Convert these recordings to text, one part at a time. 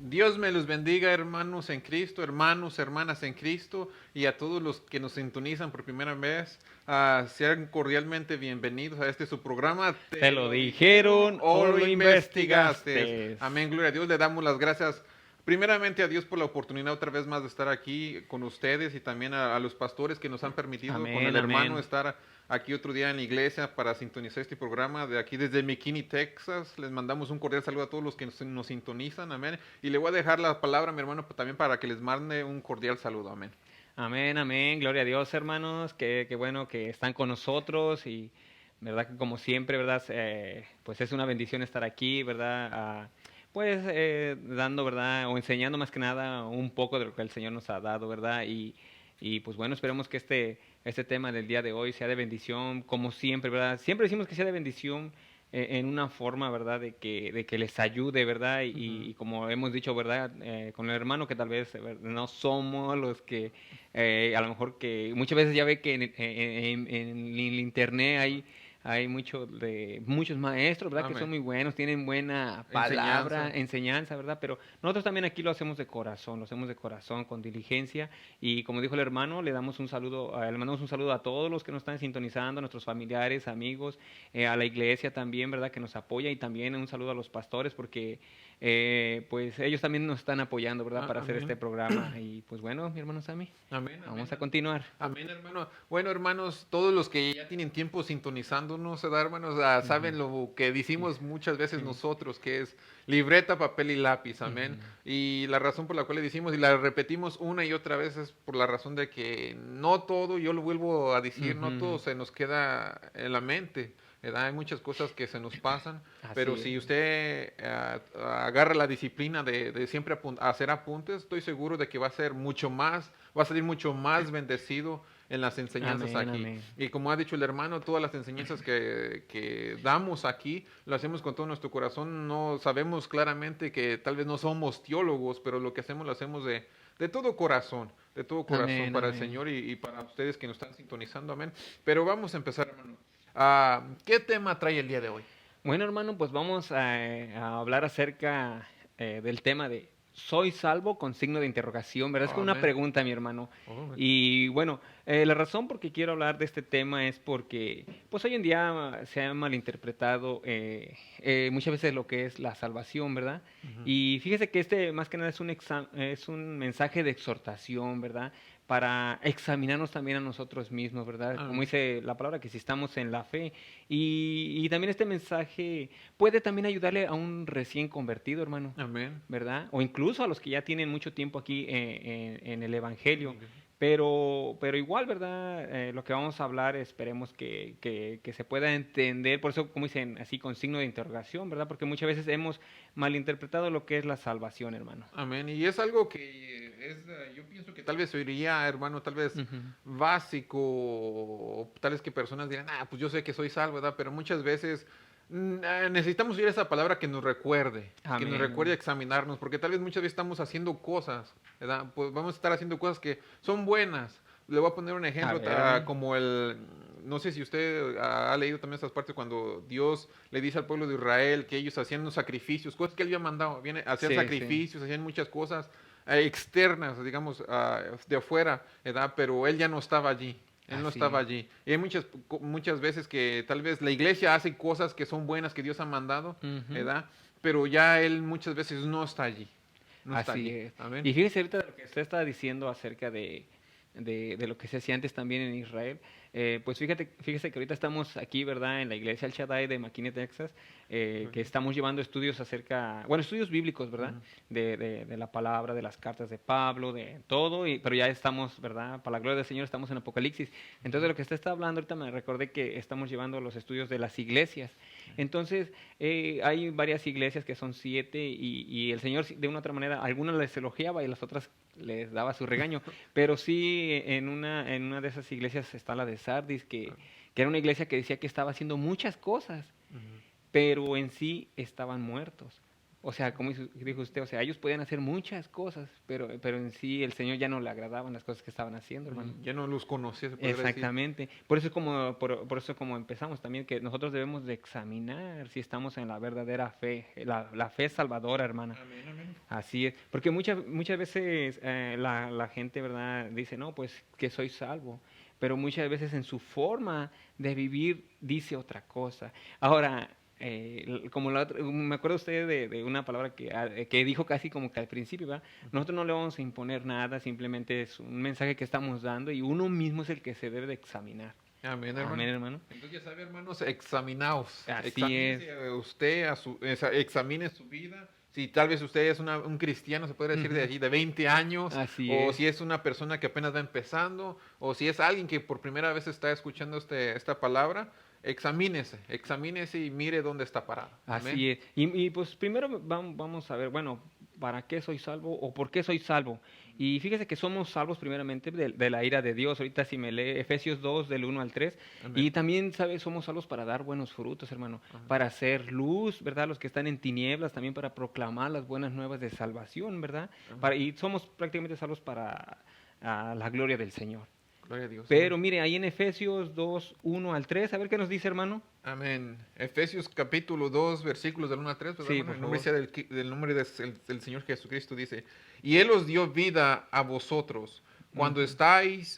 Dios me los bendiga, hermanos en Cristo, hermanos, hermanas en Cristo, y a todos los que nos sintonizan por primera vez. Sean cordialmente bienvenidos a este su programa. ¿Te ¿Te lo lo dijeron dijeron o o lo lo investigaste? investigaste? Amén, gloria a Dios. Le damos las gracias primeramente a Dios por la oportunidad otra vez más de estar aquí con ustedes y también a los pastores que nos han permitido con el Amén, hermano amén. estar aquí otro día en la iglesia para sintonizar este programa de aquí desde McKinney, Texas. Les mandamos un cordial saludo a todos los que nos sintonizan, amén. Y le voy a dejar la palabra a mi hermano también para que les mande un cordial saludo, amén. Amén, amén. Gloria a Dios, hermanos. Qué bueno que están con nosotros y, verdad que como siempre, verdad, pues es una bendición estar aquí, verdad. Pues dando, verdad, o enseñando más que nada un poco de lo que el Señor nos ha dado, verdad. Y pues bueno, esperemos que este tema del día de hoy sea de bendición, como siempre, verdad. Siempre decimos que sea de bendición en una forma, ¿verdad? De que les ayude, ¿verdad? Ujú. Y como hemos dicho, ¿verdad? Con el hermano que tal vez no somos los que, a lo mejor que muchas veces ya ve que en el internet hay muchos maestros, ¿verdad? Que son Amén. muy buenos, tienen buena palabra, Enseñanza. enseñanza, ¿verdad? Pero nosotros también aquí lo hacemos de corazón, lo hacemos de corazón, con diligencia. Y como dijo el hermano, le mandamos un saludo a todos los que nos están sintonizando, a nuestros familiares, amigos, a la iglesia también, ¿verdad? Que nos apoya y también un saludo a los pastores porque pues ellos también nos están apoyando, ¿verdad? Para hacer este Amén. programa. Y pues bueno, mi hermano Sammy, Amén, amén, vamos a continuar. amén, hermano. Bueno, hermanos, todos los que ya tienen tiempo sintonizándonos, ¿verdad, hermanos? Ujú. Saben lo que Sí, decimos muchas veces sí. nosotros, que es libreta, papel y lápiz, amén. Ujú. Y la razón por la cual le decimos y la repetimos una y otra vez es por la razón de que no todo, yo lo vuelvo a decir, no todo Ujú. se nos queda en la mente. ¿Verdad? Hay muchas cosas que se nos pasan, pero Así es. si usted agarra la disciplina de siempre hacer apuntes, estoy seguro de que va a ser mucho más, va a salir mucho más bendecido en las enseñanzas Amén, aquí. amén. Y como ha dicho el hermano, todas las enseñanzas que damos aquí, lo hacemos con todo nuestro corazón. No sabemos claramente que tal vez no somos teólogos, pero lo que hacemos lo hacemos de todo corazón Amén, para el amén. Señor y para ustedes que nos están sintonizando, amén. Pero vamos a empezar, hermano. ¿Qué tema trae el día de hoy? Bueno, hermano, pues vamos a hablar acerca del tema de ¿soy salvo? Con signo de interrogación, ¿verdad? Es como una Amén. pregunta, mi hermano. Amén. Y bueno, la razón por que quiero hablar de este tema es porque, pues hoy en día se ha malinterpretado muchas veces lo que es la salvación, ¿verdad? Ujú. Y fíjese que este más que nada es un mensaje de exhortación, ¿verdad? Para examinarnos también a nosotros mismos, ¿verdad? Como Amén. dice la palabra, que si estamos en la fe. Y también este mensaje puede también ayudarle a un recién convertido, hermano, Amén. ¿verdad? O incluso a los que ya tienen mucho tiempo aquí en el Evangelio. Pero igual, ¿verdad? Lo que vamos a hablar, esperemos que se pueda entender, por eso, como dicen, así con signo de interrogación, ¿verdad? Porque muchas veces hemos malinterpretado lo que es la salvación, hermano. Amén. Y es algo que yo pienso que tal vez oiría, hermano, tal vez Ujú. básico, o tal vez que personas dirán, pues yo sé que soy salvo, ¿verdad? Pero muchas veces necesitamos oír esa palabra que nos Amén, recuerde amén. examinarnos, porque tal vez muchas veces estamos haciendo cosas, ¿verdad? Pues vamos a estar haciendo cosas que son buenas. Le voy a poner un A ejemplo, ver, amén. como no sé si usted ha leído también esas partes cuando Dios le dice al pueblo de Israel que ellos hacían unos sacrificios, cosas que él había mandado, viene, hacían Sí, sí. sacrificios, hacían muchas cosas externas, digamos, de afuera, ¿verdad? Pero él ya no estaba allí. Él no Así estaba es. allí. Y hay muchas veces que tal vez la iglesia hace cosas que son buenas que Dios ha mandado, Ujú. ¿verdad? Pero ya él muchas veces no está allí. No está Así allí. es. Amén. Y fíjese ahorita lo que usted está diciendo acerca de lo que se hacía antes también en Israel. Pues fíjese que ahorita estamos aquí, ¿verdad? En la iglesia El Shaddai de McKinney, Texas, que estamos llevando estudios acerca, bueno, estudios bíblicos, ¿verdad? Ujú. De la palabra, de las cartas de Pablo, de todo, pero ya estamos, ¿verdad? Para la gloria del Señor estamos en Apocalipsis. Entonces, de lo que usted está hablando ahorita me recordé que estamos llevando los estudios de las iglesias. Entonces, hay varias iglesias que son 7 y el Señor de una u otra manera, algunas les elogiaba y las otras les daba su regaño, pero sí en una de esas iglesias está la de Sardis, que era una iglesia que decía que estaba haciendo muchas cosas, Ujú. pero en sí estaban muertos. O sea, como dijo usted, o sea, ellos podían hacer muchas cosas, pero en sí el Señor ya no le agradaban las cosas que estaban haciendo, hermano. Ya no los conocía, se podría decir. Exactamente. Por eso por eso como empezamos también, que nosotros debemos de examinar si estamos en la verdadera fe, la fe salvadora, hermana. Amén, amén. Así es, porque muchas veces la gente, ¿verdad? Dice, no, pues que soy salvo, pero muchas veces en su forma de vivir dice otra cosa. Ahora, me acuerdo usted de una palabra que dijo casi como que al principio, ¿verdad? Nosotros no le vamos a imponer nada, simplemente es un mensaje que estamos dando y uno mismo es el que se debe de examinar. Amén, hermano. Amén, hermano. Entonces, ya sabe, hermanos, examinaos. Así es. Examínese usted, examine su vida. Si tal vez usted es un cristiano, se puede decir, de Ujú. allí, de 20 años, Así o es. si es una persona que apenas va empezando, o si es alguien que por primera vez está escuchando esta palabra, examínese y mire dónde está parado. Amén. Así es. Pues primero vamos a ver, bueno, ¿para qué soy salvo o por qué soy salvo? Y fíjese que somos salvos primeramente de la ira de Dios. Ahorita si me lee Efesios 2 del 1 al 3. Amén. Y también, ¿sabes? Somos salvos para dar buenos frutos, hermano. Amén. Para hacer luz, ¿verdad? Los que están en tinieblas, también para proclamar las buenas nuevas de salvación, ¿verdad? Amén. Y somos prácticamente salvos para la gloria del Señor. Gloria a Dios. Pero Amén. mire, ahí en Efesios 2, 1 al 3, a ver qué nos dice, hermano. Amén. Efesios capítulo 2, versículos del 1 al 3, ¿verdad, Sí, hermano? por El nombre favor. sea del nombre del Señor Jesucristo, dice. Y Él os dio vida a vosotros cuando Ujú.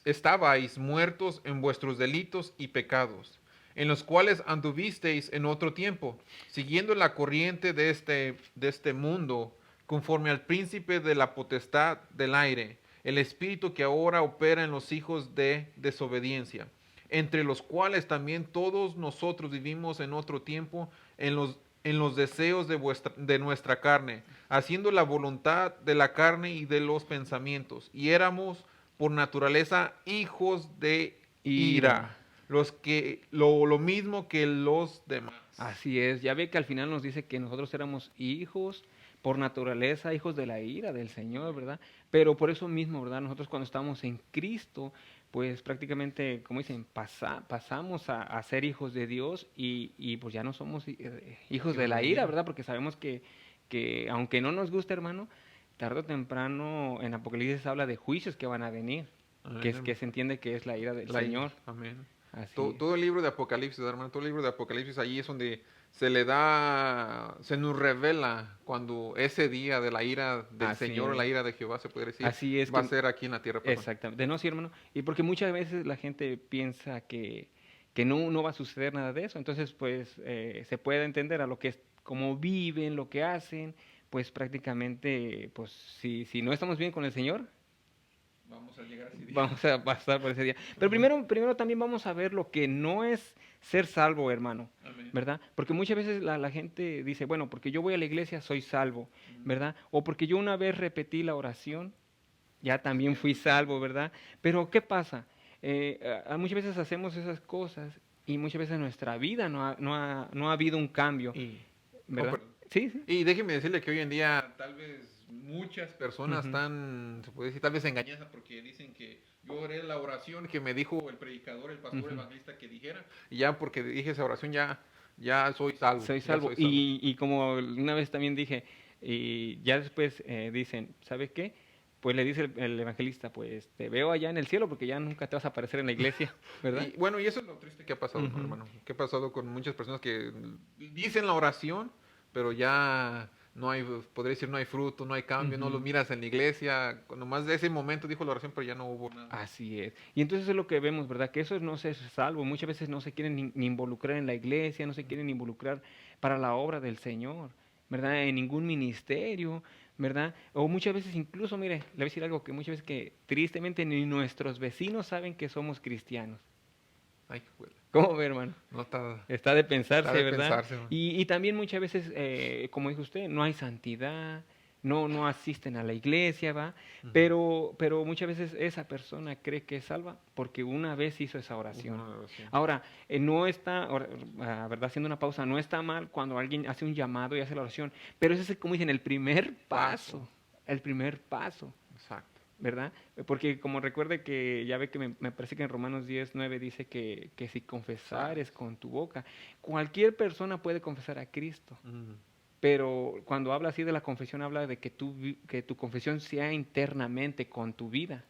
estabais muertos en vuestros delitos y pecados, en los cuales anduvisteis en otro tiempo, siguiendo la corriente de este mundo, conforme al príncipe de la potestad del aire, el espíritu que ahora opera en los hijos de desobediencia, entre los cuales también todos nosotros vivimos en otro tiempo en los deseos de nuestra carne, haciendo la voluntad de la carne y de los pensamientos. Y éramos por naturaleza hijos de Ira. ira, lo mismo que los demás. Así es, ya ve que al final nos dice que nosotros éramos hijos por naturaleza, hijos de la ira del Señor, ¿verdad? Pero por eso mismo, ¿verdad? Nosotros cuando estamos en Cristo, pues prácticamente, como dicen, pasamos a ser hijos de Dios y pues ya no somos hijos de Hijos la de ira, ira. ¿verdad? Porque sabemos que aunque no nos guste, hermano, tarde o temprano en Apocalipsis habla de juicios que van a venir, que Amén. se entiende que es la ira del La ira. Señor. Amén. Así es. Todo el libro de Apocalipsis, hermano, todo el libro de Apocalipsis, allí es donde se nos revela cuando ese día de la ira del Así Señor, la es. ira de Jehová, se puede decir, Así es va a que ser aquí en la tierra, perdón. exactamente, no, sí, hermano. Y porque muchas veces la gente piensa que no va a suceder nada de eso. Entonces, pues, se puede entender a lo que es, cómo viven, lo que hacen, pues prácticamente, pues, si no estamos bien con el Señor, Vamos a llegar a ese día. vamos a pasar por ese día. Pero Amén. primero también vamos a ver lo que no es ser salvo, hermano, Amén. ¿verdad? Porque muchas veces la gente dice, bueno, porque yo voy a la iglesia soy salvo, ¿verdad? O porque yo una vez repetí la oración, ya también fui salvo, ¿verdad? Pero ¿qué pasa? Muchas veces hacemos esas cosas y muchas veces en nuestra vida no ha habido un cambio, Y, oh, ¿verdad? perdón. Sí, sí. Y déjeme decirle que hoy en día tal vez muchas personas Ujú, están, se puede decir, tal vez engañadas porque dicen que yo oré la oración que me dijo el predicador, el pastor, el ujú. evangelista que dijera, y ya porque dije esa oración ya soy salvo, Soy ya salvo. soy salvo. Y como una vez también dije, y ya después dicen, ¿sabes qué? Pues le dice el evangelista, pues te veo allá en el cielo porque ya nunca te vas a aparecer en la iglesia, ¿verdad? Y bueno, y eso es lo triste que ha pasado, ¿no, Ujú. hermano? Que ha pasado con muchas personas que dicen la oración, pero ya no hay, podría decir, no hay fruto, no hay cambio, no lo Ujú. miras en la iglesia. Nomás de ese momento dijo la oración, pero ya no hubo nada. Así es. Y entonces es lo que vemos, ¿verdad? Que eso no se es salvo. Muchas veces no se quieren ni involucrar en la iglesia, no se quieren involucrar para la obra del Señor, ¿verdad? En ningún ministerio, ¿verdad? O muchas veces incluso, mire, le voy a decir algo que muchas veces que tristemente ni nuestros vecinos saben que somos cristianos. Ay, güey, ¿Cómo ve, hermano? no está, Está de está pensarse, de ¿verdad? pensarse, man. Y también muchas veces, como dijo usted, no hay santidad, no asisten a la iglesia, ¿va? Ujú. Pero muchas veces esa persona cree que es salva porque una vez hizo esa oración. Una oración. Ahora, no está, ¿verdad? Haciendo una pausa, no está mal cuando alguien hace un llamado y hace la oración, pero ese es, como dicen, Paso. el primer paso. Exacto. ¿Verdad? Porque como recuerde que ya ve que me parece que en Romanos 10:9 dice que si confesares Sabes. con tu boca, cualquier persona puede confesar a Cristo, Ujú. Pero cuando habla así de la confesión, habla de que que tu confesión sea internamente con tu vida.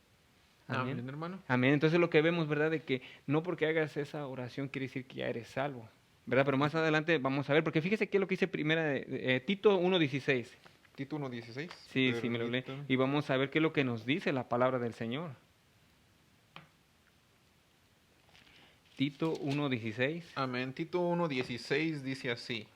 Amén. Amén, hermano. Amén. Entonces lo que vemos, ¿verdad? De que no porque hagas esa oración quiere decir que ya eres salvo, ¿verdad? Pero más adelante vamos a ver, porque fíjese qué es lo que dice primera de Tito 1:16. Tito 1:16. Sí, sí, me lo leí. Permítame. Y vamos a ver qué es lo que nos dice la palabra del Señor. Tito 1:16. Amén. Tito 1:16 dice así.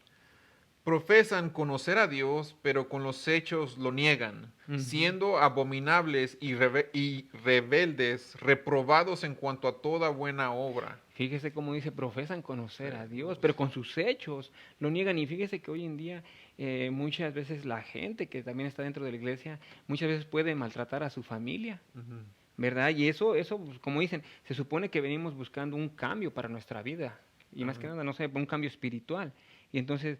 Profesan conocer a Dios, pero con los hechos lo niegan, Ujú. siendo abominables y rebeldes, reprobados en cuanto a toda buena obra. Fíjese cómo dice, profesan conocer a Dios, Dios. pero con sus hechos lo niegan. Y fíjese que hoy en día muchas veces la gente que también está dentro de la iglesia, muchas veces puede maltratar a su familia, Ujú. ¿verdad? Y eso, pues, como dicen, se supone que venimos buscando un cambio para nuestra vida. Y más que Amén. nada, no sé, un cambio espiritual. Y entonces,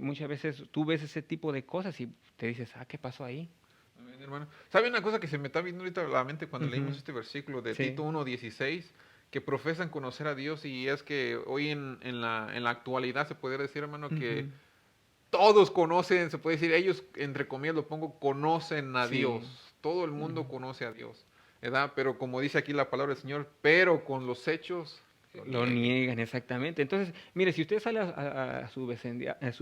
muchas veces tú ves ese tipo de cosas y te dices, ah, ¿qué pasó ahí? Amén, hermano. ¿Sabe una cosa que se me está viendo ahorita a la mente cuando leímos Ujú. este versículo de Sí. Tito 1:16? Que profesan conocer a Dios y es que hoy en la actualidad se puede decir, hermano, que Ujú. todos conocen, se puede decir, ellos, entre comillas lo pongo, conocen a Sí. Dios. Todo el Ujú. mundo conoce a Dios, ¿verdad? Pero como dice aquí la palabra del Señor, pero con los hechos lo Lo nieguen. niegan, exactamente. Entonces, mire, si usted sale a su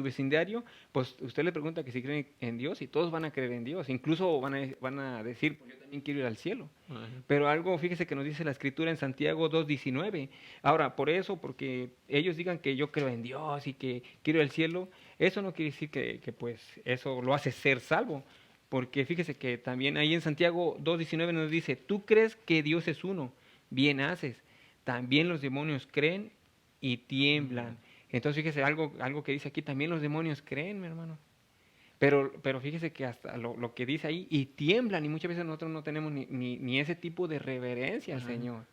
vecindario, pues usted le pregunta que si creen en Dios y todos van a creer en Dios. Incluso van a decir, pues yo también quiero ir al cielo. Ajá. Pero algo, fíjese que nos dice la Escritura en Santiago 2:19. Ahora, por eso, porque ellos digan que yo creo en Dios y que quiero ir al cielo, eso no quiere decir pues eso lo hace ser salvo. Porque fíjese que también ahí en Santiago 2:19 nos dice, tú crees que Dios es uno, bien haces. También los demonios creen y tiemblan. Entonces fíjese algo que dice aquí, también los demonios creen, mi hermano. Pero fíjese que hasta lo que dice ahí, y tiemblan, y muchas veces nosotros no tenemos ni ese tipo de reverencia al Ajá. Señor.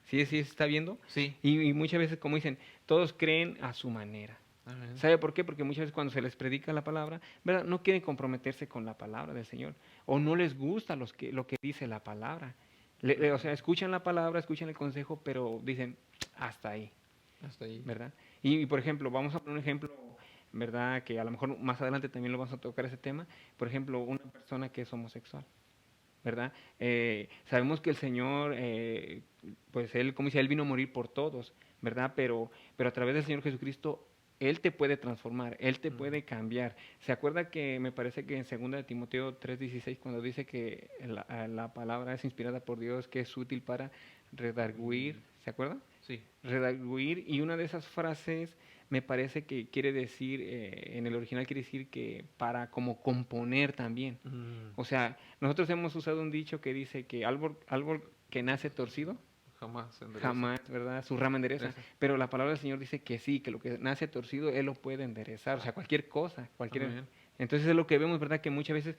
¿Sí, sí se está viendo? Sí. Y muchas veces, como dicen, todos creen a su manera. Amén. ¿Sabe por qué? Porque muchas veces cuando se les predica la palabra, ¿verdad? No quieren comprometerse con la palabra del Señor. O no les gusta lo que dice la palabra. O sea, escuchan la palabra, escuchan el consejo, pero dicen, hasta ahí. Hasta ahí. ¿Verdad? Por ejemplo, vamos a poner un ejemplo, ¿verdad? Que a lo mejor más adelante también lo vamos a tocar ese tema. Por ejemplo, una persona que es homosexual, ¿verdad? Sabemos que el Señor, pues Él, como dice, Él vino a morir por todos, ¿verdad? Pero a través del Señor Jesucristo, Él te puede transformar, Él te puede cambiar. ¿Se acuerda que me parece que en 2 de Timoteo 3:16, cuando dice que la palabra es inspirada por Dios, que es útil para redarguir, ¿se acuerda? Sí. Redarguir, y una de esas frases me parece que quiere decir, en el original quiere decir que para como componer también. O sea, nosotros hemos usado un dicho que dice que árbol que nace torcido, Jamás se endereza. jamás, ¿verdad? Su rama endereza. Endereza. Pero la palabra del Señor dice que sí, que lo que nace torcido, Él lo puede enderezar. O sea, cualquier cosa, cualquier... Amén. Entonces es lo que vemos, ¿verdad? Que muchas veces,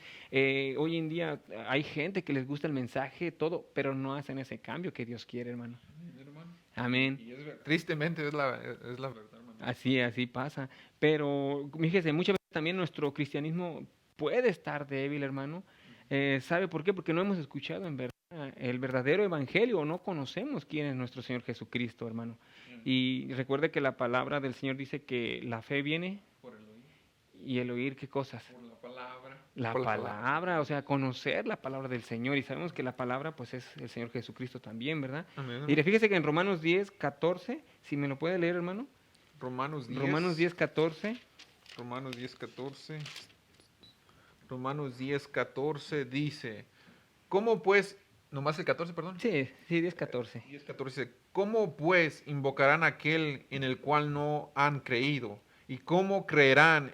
hoy en día, hay gente que les gusta el mensaje, todo, pero no hacen ese cambio que Dios quiere, hermano. Amén, hermano. Amén. Y tristemente es la verdad, hermano. Así pasa. Pero fíjese, muchas veces también nuestro cristianismo puede estar débil, hermano. ¿Sabe por qué? Porque no hemos escuchado en verdad el verdadero evangelio, o no conocemos quién es nuestro Señor Jesucristo, hermano. Y recuerde que la palabra del Señor dice que la fe viene Por el oír, y el oír, ¿qué cosas? por la palabra. La Por palabra, o sea, conocer la palabra del Señor. Y sabemos que la palabra, pues, es el Señor Jesucristo también, ¿verdad? Amén. Y fíjese que en Romanos 10:14, si me lo puede leer, hermano. Romanos 10. Romanos 10:14. Romanos 10:14. Romanos 10:14 dice, ¿cómo pues, nomás el 14, perdón? Sí, 10:14. 10:14 dice, ¿cómo pues invocarán a aquel en el cual no han creído? ¿Y cómo creerán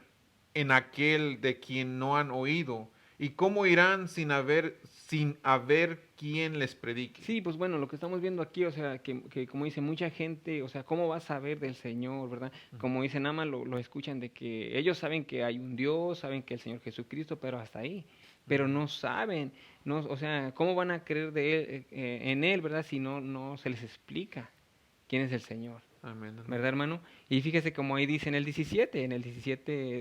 en aquel de quien no han oído? ¿Y cómo irán sin haber quien les predique? Sí, pues bueno, lo que estamos viendo aquí, o sea, que como dice mucha gente, o sea, ¿cómo va a saber del Señor, verdad? Como dice nada más lo escuchan de que ellos saben que hay un Dios, saben que el Señor Jesucristo, pero hasta ahí. Pero no saben, no, o sea, ¿cómo van a creer en Él, verdad? Si no se les explica quién es el Señor. Amén, hermano. ¿Verdad, hermano? Y fíjese como ahí dice en el 17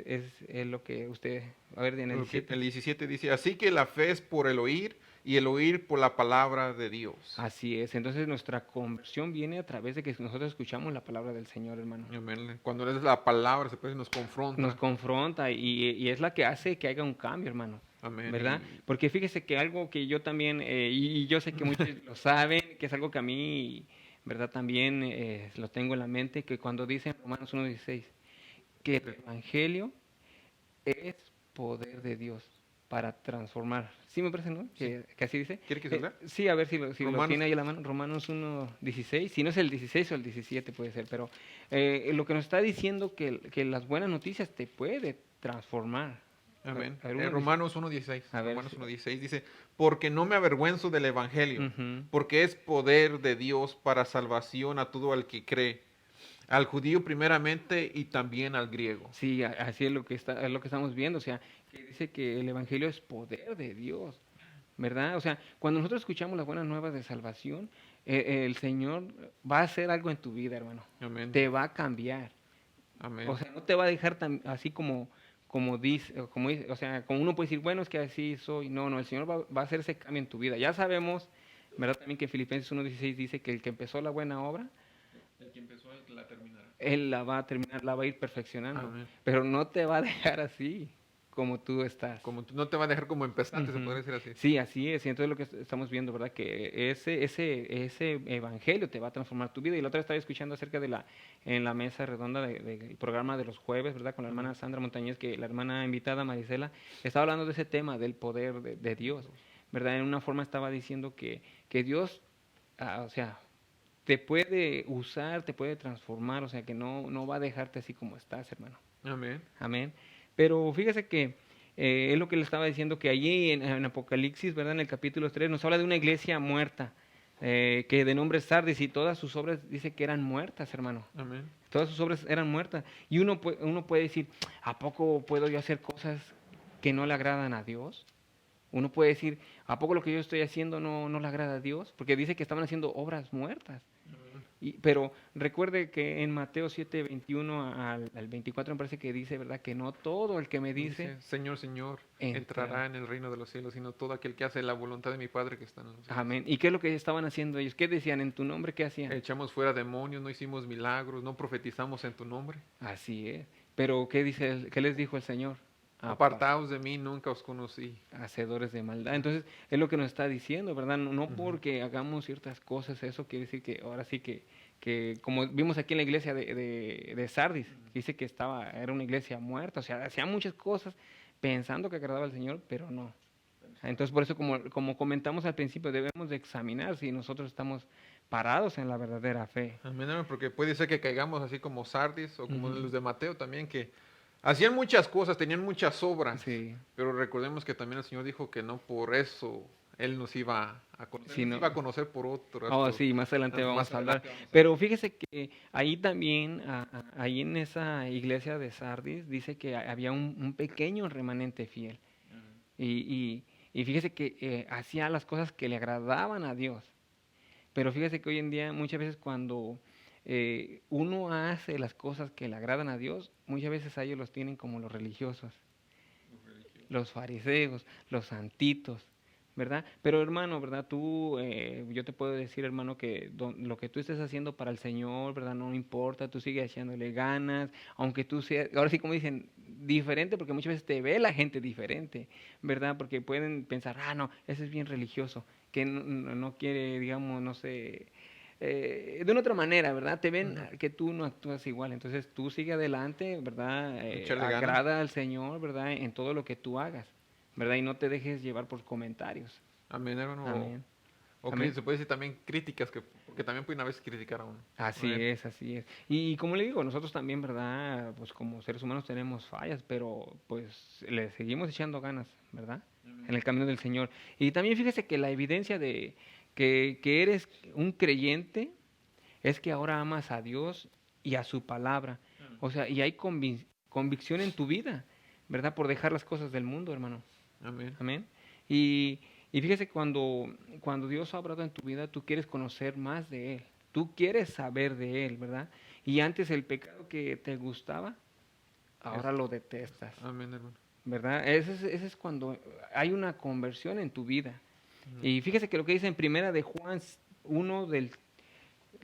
es lo que usted, a ver, en el Porque 17. el 17 dice, así que la fe es por el oír y el oír por la palabra de Dios. Así es. Entonces nuestra conversión viene a través de que nosotros escuchamos la palabra del Señor, hermano. Amén. Cuando es la palabra, se puede, nos Nos confronta. confronta y es la que hace que haya un cambio, hermano. Amén. ¿Verdad? Porque fíjese que algo que yo también, y yo sé que muchos lo saben, que es algo que a mí, ¿verdad? También lo tengo en la mente, que cuando dice en Romanos 1:16, que el Evangelio es poder de Dios para transformar. Sí, me parece, ¿no? Que así dice. ¿Quiere que se lea? Sí, a ver si lo Romanos. tiene ahí a la mano. Romanos 1:16. Si no es el 16 o el 17 puede ser, pero lo que nos está diciendo que las buenas noticias te puede transformar. Amén. A ver, uno dice- Romanos 1:16. A ver, Romanos sí. 1:16 dice, porque no me avergüenzo del Evangelio, Ujú. porque es poder de Dios para salvación a todo el que cree, al judío primeramente y también al griego. Sí, así es lo que estamos viendo, o sea, que dice que el evangelio es poder de Dios, ¿verdad? O sea, cuando nosotros escuchamos las buenas nuevas de salvación, el Señor va a hacer algo en tu vida, hermano. Amén. Te va a cambiar. Amén. O sea, no te va a dejar así como dice, o sea, como uno puede decir, bueno, es que así soy. No, no, el Señor va a hacer ese cambio en tu vida. Ya sabemos, ¿verdad? También que Filipenses 1:16 dice que el que empezó la buena obra, El que empezó la terminará. él la va a terminar, la va a ir perfeccionando. Amén. Pero no te va a dejar así como tú estás. Como no te va a dejar como empezaste, se Ujú. podría decir así. Sí, así es. Y entonces lo que estamos viendo, ¿verdad? Que ese evangelio te va a transformar tu vida. Y la otra vez estaba escuchando acerca en la mesa redonda del programa de los jueves, ¿verdad? Con la hermana Sandra Montañez, que la hermana invitada Marisela estaba hablando de ese tema del poder de Dios, ¿verdad? En una forma estaba diciendo que Dios, o sea, te puede usar, te puede transformar, o sea, que no va a dejarte así como estás, hermano. Amén. Amén. Pero fíjese que es lo que le estaba diciendo, que allí en Apocalipsis, ¿verdad? En el capítulo 3 nos habla de una iglesia muerta, que de nombre Sardis, y todas sus obras dice que eran muertas, hermano. Amén. Todas sus obras eran muertas. Y uno puede decir, ¿a poco puedo yo hacer cosas que no le agradan a Dios? Uno puede decir, ¿a poco lo que yo estoy haciendo no le agrada a Dios? Porque dice que estaban haciendo obras muertas. Pero recuerde que en Mateo 7:21 al 24 me parece que dice, ¿verdad? Que no todo el que me dice, Señor, Señor, entra. entrará en el reino de los cielos, sino todo aquel que hace la voluntad de mi Padre que está en los cielos. Amén. ¿Y qué es lo que estaban haciendo ellos? ¿Qué decían en tu nombre? ¿Qué hacían? Echamos fuera demonios, no hicimos milagros, no profetizamos en tu nombre. Así es. Pero ¿qué les dijo el Señor? Apartaos de mí, nunca os conocí. Hacedores de maldad. Entonces, es lo que nos está diciendo, ¿verdad? No porque hagamos ciertas cosas, eso quiere decir que ahora sí que como vimos aquí en la iglesia de Sardis, dice que era una iglesia muerta, o sea, hacía muchas cosas pensando que agradaba al Señor, pero no. Entonces, por eso, como comentamos al principio, debemos de examinar si nosotros estamos parados en la verdadera fe. Amén, hermano, porque puede ser que caigamos así como Sardis o como Ujú. los de Mateo también, que hacían muchas cosas, tenían muchas obras, Sí. pero recordemos que también el Señor dijo que no por eso Él nos iba a conocer, Sí, nos no. iba a conocer por otras Oh, cosas. sí, más adelante vamos Más a hablar. adelante vamos a Pero fíjese que ahí también, ahí en esa iglesia de Sardis, dice que había un pequeño remanente fiel. Y fíjese que hacía las cosas que le agradaban a Dios. Pero fíjese que hoy en día muchas veces cuando uno hace las cosas que le agradan a Dios, muchas veces a ellos los tienen como los religiosos, los fariseos, los santitos, ¿verdad? Pero hermano, ¿verdad? Yo te puedo decir, hermano, que lo que tú estés haciendo para el Señor, ¿verdad? No importa, tú sigues echándole ganas, aunque tú seas, ahora sí como dicen, diferente, porque muchas veces te ve la gente diferente, ¿verdad? Porque pueden pensar, no, ese es bien religioso, que no quiere, digamos, no sé, de una otra manera, ¿verdad? Te ven que tú no actúas igual, entonces tú sigue adelante, ¿verdad? echarle ganas. Agrada al Señor, ¿verdad? En todo lo que tú hagas, ¿verdad? Y no te dejes llevar por comentarios. Amén, hermano. Amén. O Amén. se puede decir también críticas, porque también pueden a veces criticar a uno. Así Amén. es, así es. Y como le digo, nosotros también, ¿verdad? Pues como seres humanos tenemos fallas, pero pues le seguimos echando ganas, ¿verdad? En el camino del Señor. Y también fíjese que la evidencia de que eres un creyente es que ahora amas a Dios y a su palabra. O sea, y hay convicción en tu vida, ¿verdad? Por dejar las cosas del mundo, hermano. Amén. Amén. Y fíjese, cuando Dios ha obrado en tu vida, tú quieres conocer más de Él. Tú quieres saber de Él, ¿verdad? Y antes el pecado que te gustaba, ahora lo detestas, Amén, hermano. ¿verdad? Ese es cuando hay una conversión en tu vida. Y fíjese que lo que dice en Primera de Juan 1 del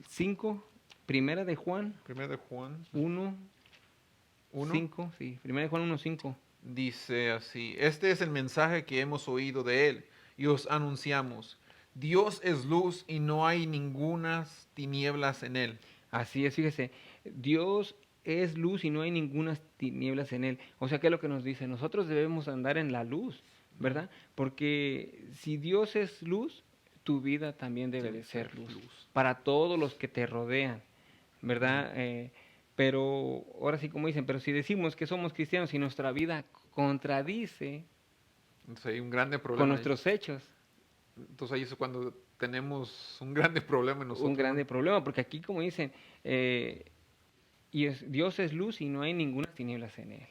5, Primera de Juan Primera de Juan 1, 1 5, sí, Primera de Juan 1, 5. dice así: Este es el mensaje que hemos oído de él y os anunciamos. Dios es luz y no hay ningunas tinieblas en él. Así es, fíjese, Dios es luz y no hay ninguna tinieblas en él. O sea, ¿qué es lo que nos dice? Nosotros debemos andar en la luz, ¿verdad? Porque si Dios es luz, tu vida también debe de ser luz. Para todos los que te rodean, ¿verdad? Pero ahora sí, como dicen, pero si decimos que somos cristianos y nuestra vida contradice Entonces hay un grande con problema. nuestros hechos, Entonces ahí es cuando tenemos un grande problema en nosotros. un grande problema, porque aquí como dicen, Dios es luz y no hay ninguna tinieblas en él.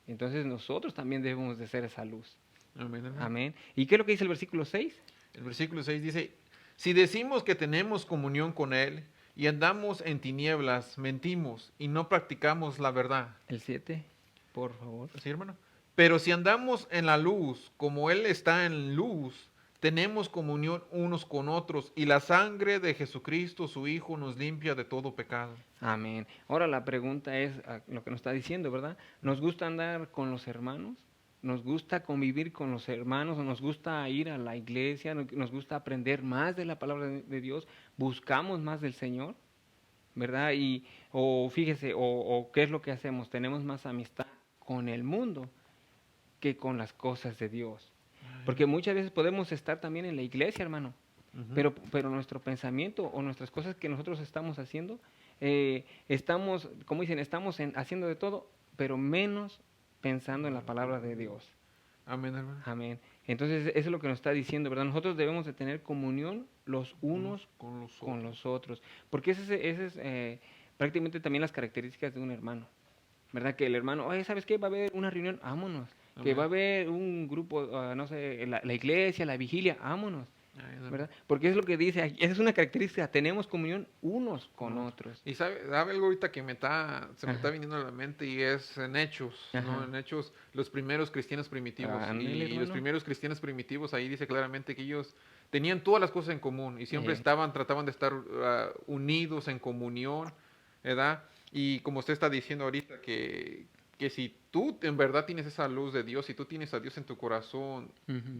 Entonces nosotros también debemos de ser esa luz. Amén, amén. Amén. ¿Y qué es lo que dice el versículo 6? El versículo 6 dice: Si decimos que tenemos comunión con él y andamos en tinieblas, mentimos y no practicamos la verdad. El 7, por favor. ¿Sí, hermano? Pero si andamos en la luz, como él está en luz, tenemos comunión unos con otros y la sangre de Jesucristo, su Hijo, nos limpia de todo pecado. Amén. Ahora la pregunta es lo que nos está diciendo, ¿verdad? ¿Nos gusta andar con los hermanos? ¿Nos gusta convivir con los hermanos? ¿O nos gusta ir a la iglesia? ¿Nos gusta aprender más de la palabra de Dios? ¿Buscamos más del Señor? ¿Verdad? O fíjese, o qué es lo que hacemos, tenemos más amistad con el mundo que con las cosas de Dios. Porque muchas veces podemos estar también en la iglesia, hermano, pero nuestro pensamiento o nuestras cosas que nosotros estamos haciendo, estamos, como dicen, estamos haciendo de todo, pero menos pensando en la palabra de Dios. Amén, hermano. Amén. Entonces, eso es lo que nos está diciendo, ¿verdad? Nosotros debemos de tener comunión los unos con los otros. Porque ese es prácticamente también las características de un hermano, ¿verdad? Que el hermano, oye, ¿sabes qué? Va a haber una reunión, vámonos. Amén. Que va a haber un grupo, no sé, la iglesia, la vigilia, vámonos. ¿Verdad? Porque es lo que dice, esa es una característica, tenemos comunión unos con otros. Y sabe algo ahorita que se me Ajá. está viniendo a la mente, y es en Hechos, ¿no? Ajá. En Hechos, los primeros cristianos primitivos. Ándale, Y hermano. los primeros cristianos primitivos, ahí dice claramente que ellos tenían todas las cosas en común y siempre trataban de estar unidos en comunión, ¿verdad? Y como usted está diciendo ahorita, que si tú en verdad tienes esa luz de Dios, si tú tienes a Dios en tu corazón,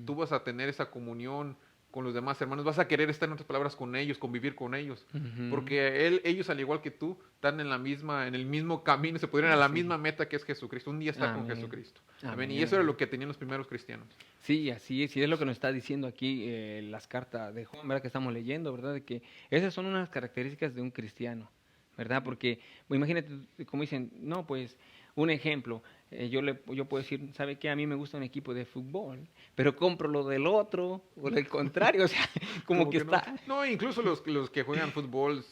tú vas a tener esa comunión con los demás hermanos, vas a querer estar, en otras palabras, con ellos, convivir con ellos, porque ellos, al igual que tú, están en el mismo camino, se pudieran a la misma meta que es Jesucristo, un día estar con Jesucristo. Amén. Y eso era lo que tenían los primeros cristianos. Sí, así es, y es lo que nos está diciendo aquí las cartas de Juan, ¿verdad? Que estamos leyendo, ¿verdad? De que esas son unas características de un cristiano, ¿verdad? Porque, pues, imagínate, como dicen, no, pues, un ejemplo, yo puedo decir, ¿sabe qué? A mí me gusta un equipo de fútbol, pero compro lo del otro, o del contrario, o sea, como que está... No, incluso los que juegan fútbol,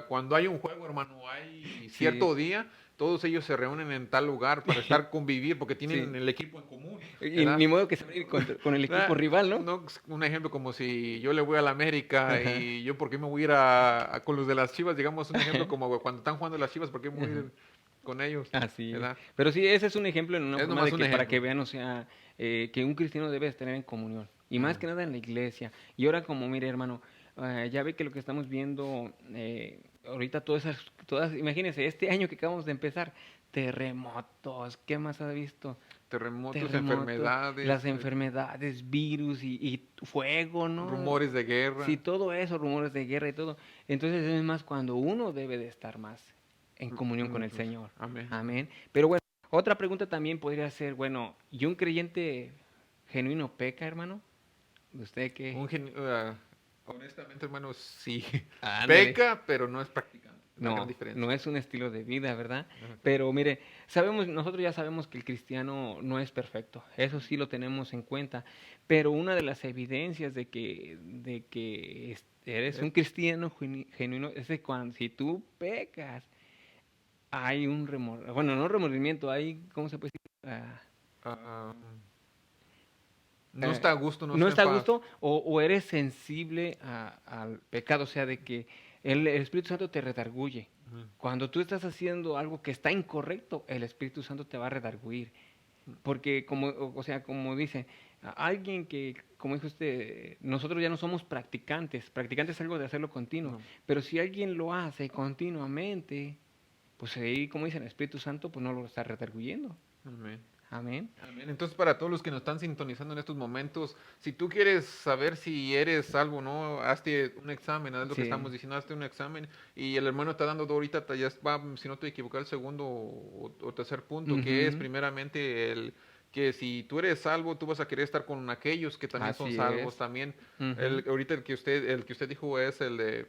cuando hay un juego, hermano, hay cierto día, todos ellos se reúnen en tal lugar para estar convivir, porque tienen el equipo en común. Y ni modo que se van a ir con el equipo rival, ¿no? Un ejemplo como si yo le voy a la América y yo, ¿por qué me voy a ir con los de las Chivas? Digamos, un ejemplo como cuando están jugando las Chivas, ¿por qué me voy a ir con ellos? Así ¿verdad? Pero sí, ese es un ejemplo en una Es forma nomás de un que, para ejemplo. que vean, o sea, que un cristiano debe tener en comunión. Y más que nada en la iglesia. Y ahora como, mire, hermano, ya ve que lo que estamos viendo ahorita, todas, imagínense, este año que acabamos de empezar, terremotos, ¿qué más ha visto? Terremotos, enfermedades. Las enfermedades, virus y fuego, ¿no? Rumores de guerra. Sí, todo eso, rumores de guerra y todo. Entonces es más cuando uno debe de estar más en comunión con el Señor. Amén. Amén. Pero bueno, otra pregunta también podría ser, bueno, ¿y un creyente genuino peca, hermano? ¿Usted qué? Honestamente, hermano, sí. Ándale. Peca, pero no es practicante. No, no es un estilo de vida, ¿verdad? Pero mire, nosotros ya sabemos que el cristiano no es perfecto, eso sí lo tenemos en cuenta, pero una de las evidencias de que eres un cristiano genuino es de cuando, si tú pecas, hay un bueno, no remordimiento, hay, ¿cómo se puede decir? No está a gusto, no está a gusto, o eres sensible al pecado, o sea, de que el Espíritu Santo te redarguye. Cuando tú estás haciendo algo que está incorrecto, el Espíritu Santo te va a redarguir. Porque o sea, como dice, alguien que, como dijo usted, nosotros ya no somos practicantes. Practicantes es algo de hacerlo continuo. No. Pero si alguien lo hace continuamente, pues ahí, como dice el Espíritu Santo, pues no lo está redarguyendo. Amén. Amén. Amén. Entonces, para todos los que nos están sintonizando en estos momentos, si tú quieres saber si eres salvo o no, hazte un examen, es lo que Sí. estamos diciendo, hazte un examen. Y el hermano está dando ahorita, ya va, si no te equivoco, el segundo o tercer punto, que es Ujú. primeramente el que si tú eres salvo, tú vas a querer estar con aquellos que también son Así salvos. es. También, Ujú. ahorita el que usted dijo es el de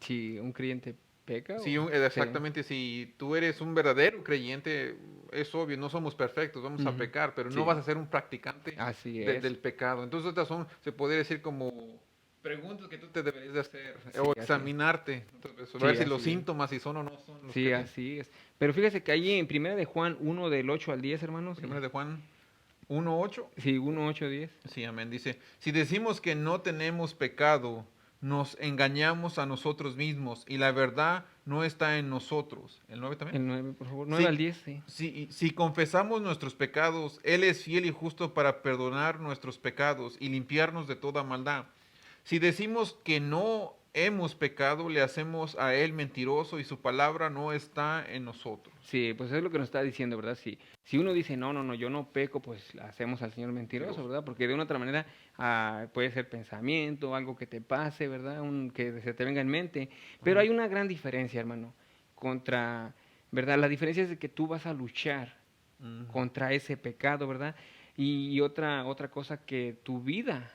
Si un creyente peca sí, o... Sí. exactamente, si tú eres un verdadero creyente, es obvio, no somos perfectos, vamos a Ujú. pecar, pero no vas Sí. a ser un practicante Así es. del pecado. Entonces estas son, se podría decir como preguntas que tú te deberías de hacer Sí, o así es. examinarte, entonces, ver Sí, si los así es. síntomas, si son o no son los que Sí, tienes. así es. Pero fíjese que allí en Primera de Juan 1 del 8 al 10, hermanos, Primero de Juan 1:8. sí, 1, 8, 10. Sí, amén. Dice, si decimos que no tenemos pecado, nos engañamos a nosotros mismos y la verdad no está en nosotros. ¿El 9 también? El 9, por favor. 9 al Si, 10, sí. si confesamos nuestros pecados, Él es fiel y justo para perdonar nuestros pecados y limpiarnos de toda maldad. Si decimos que no hemos pecado, le hacemos a Él mentiroso y su palabra no está en nosotros. Sí, pues es lo que nos está diciendo, ¿verdad? Si uno dice, no, no, no, yo no peco, pues hacemos al Señor mentiroso, Mentiroso. ¿verdad? Porque de una otra manera puede ser pensamiento, algo que te pase, ¿verdad? Que se te venga en mente. Pero Ujú. hay una gran diferencia, hermano, contra, ¿verdad? La diferencia es de que tú vas a luchar Ujú. contra ese pecado, ¿verdad? Y otra cosa que tu vida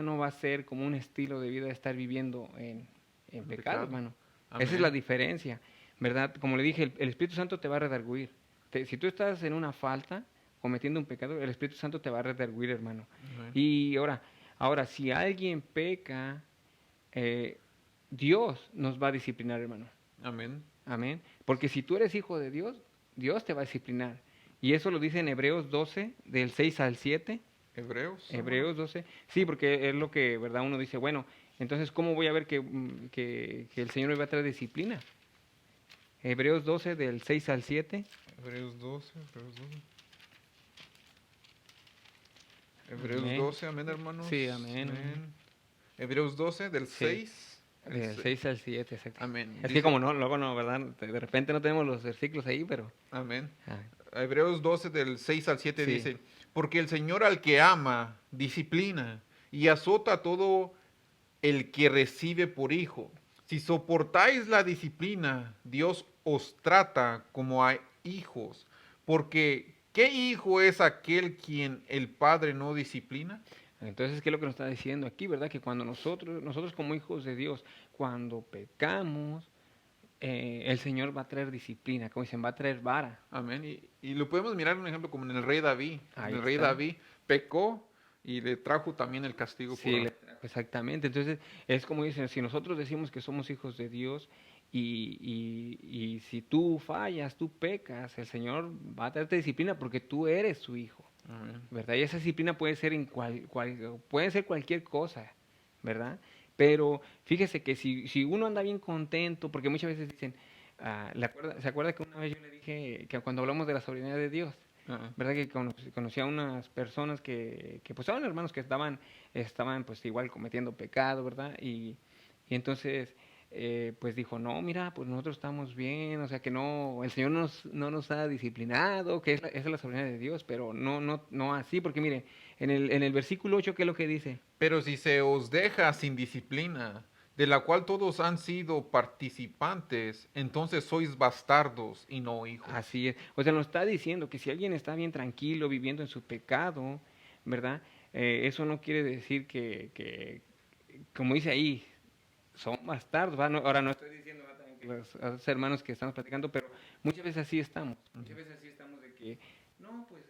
no va a ser como un estilo de vida de estar viviendo en En pecado, pecado. hermano. Esa es la Amén. diferencia, ¿verdad? Como le dije, el Espíritu Santo te va a redarguir. Si tú estás en una falta, cometiendo un pecado, el Espíritu Santo te va a redarguir, hermano. Amén. Y ahora, si alguien peca, eh, Dios nos va a disciplinar, hermano. Amén. Amén. Porque si tú eres hijo de Dios, Dios te va a disciplinar. Y eso lo dice en Hebreos 12, del 6 al 7. Hebreos, hermano. Hebreos 12. Sí, porque es lo que, ¿verdad? Uno dice, bueno, entonces, ¿cómo voy a ver que el Señor me va a traer disciplina? Hebreos 12, del 6 al 7. Hebreos 12, Hebreos 12. Hebreos Amén. 12, amén, hermanos. Sí, amén, amén. Amén. Hebreos 12, del Sí, 6 al del 6. 6 al 7, exacto. Amén. Es que Dice, como no, luego no, ¿verdad? De repente no tenemos los versículos ahí, pero... amén. ah, Hebreos 12, del 6 al 7 sí, dice, porque el Señor al que ama, disciplina y azota a todo el que recibe por hijo. Si soportáis la disciplina, Dios os trata como a hijos. Porque, ¿qué hijo es aquel quien el Padre no disciplina? entonces, ¿qué es lo que nos está diciendo aquí, verdad? Que cuando nosotros como hijos de Dios, cuando pecamos, el Señor va a traer disciplina, como dicen, va a traer vara. Amén. Y lo podemos mirar un ejemplo como en el rey David. En Ahí el rey está. David pecó y le trajo también el castigo Sí, por... exactamente. Entonces, es como dicen, si nosotros decimos que somos hijos de Dios y si tú fallas, tú pecas, el Señor va a traerte disciplina porque tú eres su hijo. Amén. ¿Verdad? Y esa disciplina puede ser puede ser cualquier cosa, ¿verdad? Pero fíjese que si uno anda bien contento, porque muchas veces dicen, ¿se acuerda que una vez yo le dije que cuando hablamos de la soberanía de Dios, Ajá. ¿verdad? Que conocí a unas personas que pues estaban hermanos que estaban pues igual cometiendo pecado, ¿verdad? Y entonces pues dijo, no, mira, pues nosotros estamos bien, o sea que no, el Señor no nos ha disciplinado, que esa es la soberanía de Dios, pero no así, porque mire, en el versículo 8, ¿qué es lo que dice? Pero si se os deja sin disciplina, de la cual todos han sido participantes, entonces sois bastardos y no hijos. Así es, o sea, nos está diciendo que si alguien está bien tranquilo viviendo en su pecado, ¿verdad? Eso no quiere decir como dice ahí, son bastardos, ¿va? Ahora no estoy diciendo ¿va? También que los hermanos que estamos platicando, pero muchas veces así estamos, muchas veces así estamos de que, no, pues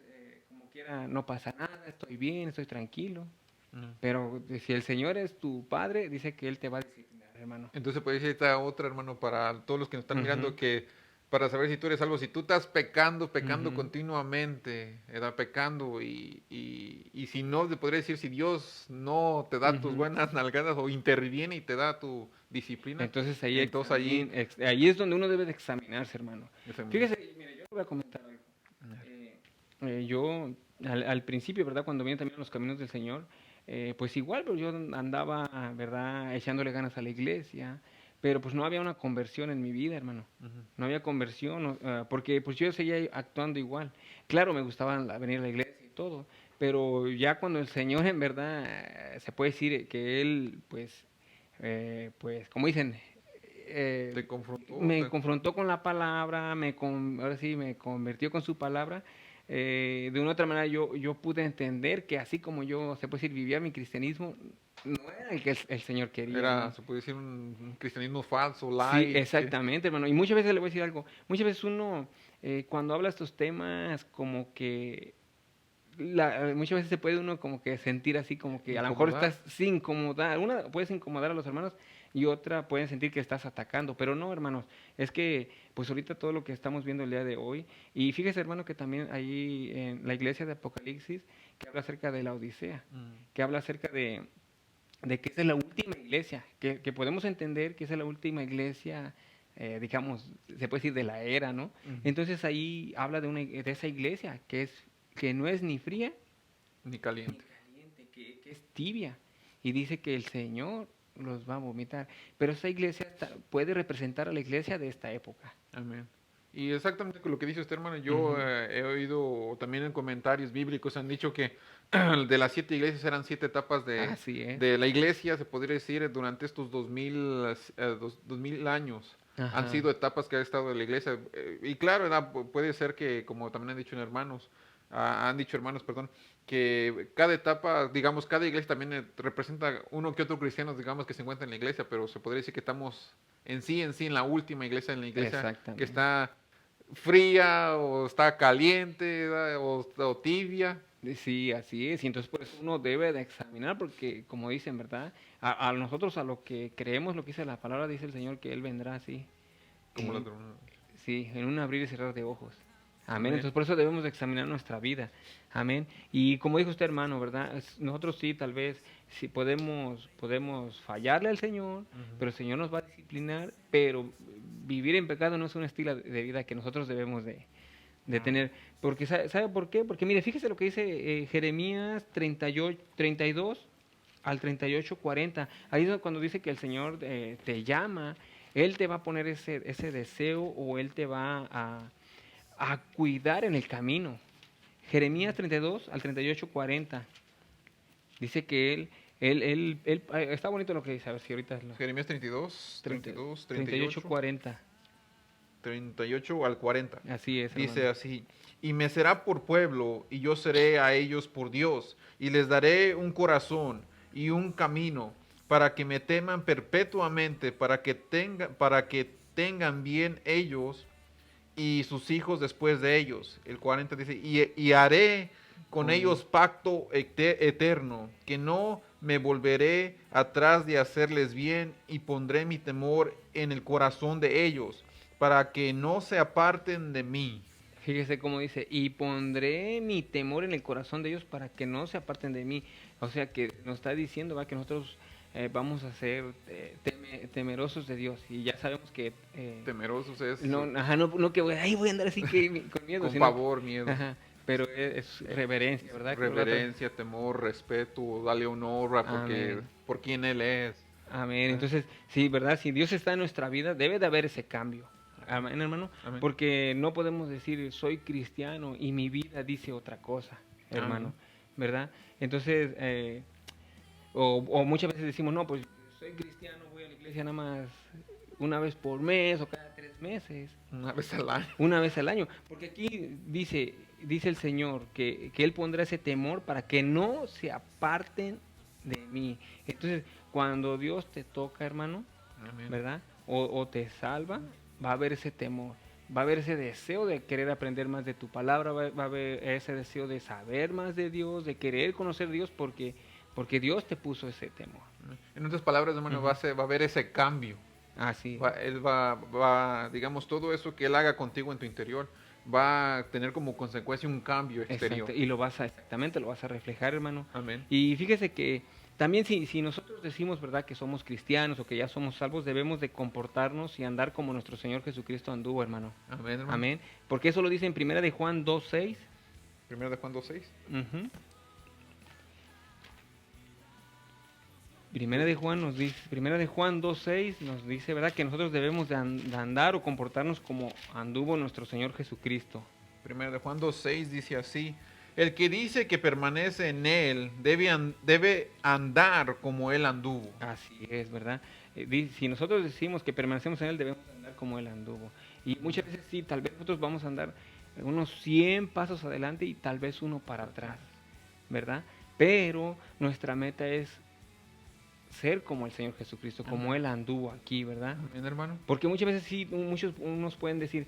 como quiera, no pasa nada, estoy bien, estoy tranquilo, Mm. pero si el Señor es tu padre, dice que Él te va a disciplinar, hermano. Entonces, pues ahí está otra, hermano, para todos los que nos están mirando, Ujú, que para saber si tú eres algo, si tú estás pecando ujú. continuamente, pecando, y si no, te podría decir, si Dios no te da tus Ujú. buenas nalgadas o interviene y te da tu disciplina, Entonces entonces allí... ahí es donde uno debe de examinarse, hermano. Ese mismo. Fíjese, mire, yo le voy a comentar algo. Eh, yo al principio, ¿verdad? Cuando vine también a los caminos del Señor, pues igual, pues yo andaba, ¿verdad? Echándole ganas a la iglesia, pero pues no había una conversión en mi vida, hermano. Ujú. No había conversión, porque pues yo seguía actuando igual. Claro, me gustaba venir a la iglesia y todo, pero ya cuando el Señor en verdad se puede decir que Él, pues como dicen, Te confrontó, me confrontó con la palabra, ahora sí, me convirtió con su palabra. De una otra manera yo pude entender que así como yo, se puede decir, vivía mi cristianismo, no era el que el Señor quería, era, hermano. se puede decir, un cristianismo falso, Sí, light, que exactamente, hermano. Y muchas veces le voy a decir algo. Muchas veces uno, cuando habla estos temas, como que muchas veces se puede uno como que sentir así, como que a lo mejor incomodar. estás sin incomodar. Una, puedes incomodar a los hermanos y otra pueden sentir que estás atacando. Pero no, hermanos, es que pues ahorita todo lo que estamos viendo el día de hoy, y fíjese, hermano, que también ahí en la iglesia de Apocalipsis, que habla acerca de la Odisea, Mm. que habla acerca de que esa es la última iglesia, que podemos entender que esa es la última iglesia, digamos, se puede decir de la era, ¿no? Ujú. Entonces ahí habla de esa iglesia que no es ni fría Ni ni caliente. caliente, que es tibia. Y dice que el Señor los va a vomitar. Pero esa iglesia puede representar a la iglesia de esta época. Amén. Y exactamente con lo que dice usted, hermano, yo Ujú. he oído también en comentarios bíblicos, han dicho que de las 7 iglesias eran 7 etapas Así es. de la iglesia, se podría decir, durante estos 2000 años. Han Ajá. sido etapas que ha estado la iglesia. Y claro, puede ser que, como también han dicho hermanos, han dicho hermanos, perdón, que cada etapa, digamos, cada iglesia también representa uno que otro cristiano, digamos, que se encuentra en la iglesia, pero se podría decir que estamos en la última iglesia, en la iglesia que Exactamente. está fría o está caliente, ¿verdad? O tibia. Sí, así es. Y entonces por eso uno debe de examinar, porque como dicen, ¿verdad? A nosotros, a lo que creemos, lo que dice la palabra, dice el Señor que Él vendrá así. Como la, Sí, en un abrir y cerrar de ojos. Amén. amén. Entonces por eso debemos de examinar nuestra vida. Amén. Y como dijo usted, hermano, ¿verdad? Nosotros sí, tal vez, sí podemos fallarle al Señor, Ujú. pero el Señor nos va a disciplinar, pero vivir en pecado no es un estilo de vida que nosotros debemos de No. tener. Porque, ¿sabe por qué? Porque mire, fíjese lo que dice Jeremías 38, 32 al 38, 40. Ahí es cuando dice que el Señor te llama, Él te va a poner ese deseo o Él te va a cuidar en el camino. Jeremías 32 al 38, 40. Dice que está bonito lo que dice, a ver si ahorita es lo... Jeremías 32, 30, 32, 38, 38, 40. 38 al 40. Así es, Dice hermano. así, y me será por pueblo, y yo seré a ellos por Dios, y les daré un corazón y un camino, para que me teman perpetuamente, para que tengan bien ellos y sus hijos después de ellos. El 40 dice, y haré con Con, ellos pacto eterno, que no me volveré atrás de hacerles bien, y pondré mi temor en el corazón de ellos, para que no se aparten de mí. Fíjese cómo dice, y pondré mi temor en el corazón de ellos para que no se aparten de mí. O sea que nos está diciendo, va, que nosotros vamos a ser temerosos de Dios. Y ya sabemos que Temerosos es no, ajá, no que voy a andar así que con miedo, con sino, pavor, miedo. ajá, pero es reverencia, ¿verdad? Que nos va a traer. Reverencia, temor, respeto, dale honor porque Amén. por quien Él es. Amén. ¿Eh? Entonces, sí, ¿verdad? Si Dios está en nuestra vida, debe de haber ese cambio. Amén, hermano. Amén. Porque no podemos decir soy cristiano y mi vida dice otra cosa, Amén. hermano. ¿Verdad? Entonces, o muchas veces decimos, no, pues soy cristiano, voy a la iglesia nada más una vez por mes o cada 3 meses, Una vez al año. una vez al año. Porque aquí dice el Señor que Él pondrá ese temor para que no se aparten de mí. Entonces, cuando Dios te toca, hermano, Amén. ¿verdad? O te salva, va a haber ese temor, va a haber ese deseo de querer aprender más de tu palabra, va a haber ese deseo de saber más de Dios, de querer conocer a Dios porque Dios te puso ese temor. En otras palabras, hermano, Ujú. va a haber ese cambio. Así Él digamos, todo eso que Él haga contigo en tu interior, va a tener como consecuencia un cambio exterior. exacto, y exactamente, lo vas a reflejar, hermano. Amén. Y fíjese que también si nosotros decimos, ¿verdad?, que somos cristianos o que ya somos salvos, debemos de comportarnos y andar como nuestro Señor Jesucristo anduvo, hermano. Amén, hermano. Amén. Porque eso lo dice en 1 de Juan 2:6. Primera de Juan 2:6. Ujú. Primera de Juan 2:6 nos dice, ¿verdad? Que nosotros debemos de andar o comportarnos como anduvo nuestro Señor Jesucristo. Primera de Juan 2:6 dice así: el que dice que permanece en él debe andar como él anduvo. Así es, ¿verdad? Si nosotros decimos que permanecemos en Él, debemos andar como Él anduvo. Y muchas veces sí, tal vez nosotros vamos a andar unos 100 pasos adelante y tal vez uno para atrás, ¿verdad? Pero nuestra meta es ser como el Señor Jesucristo, como Amén. Él anduvo aquí, ¿verdad? Amén, hermano. Porque muchas veces sí, unos pueden decir,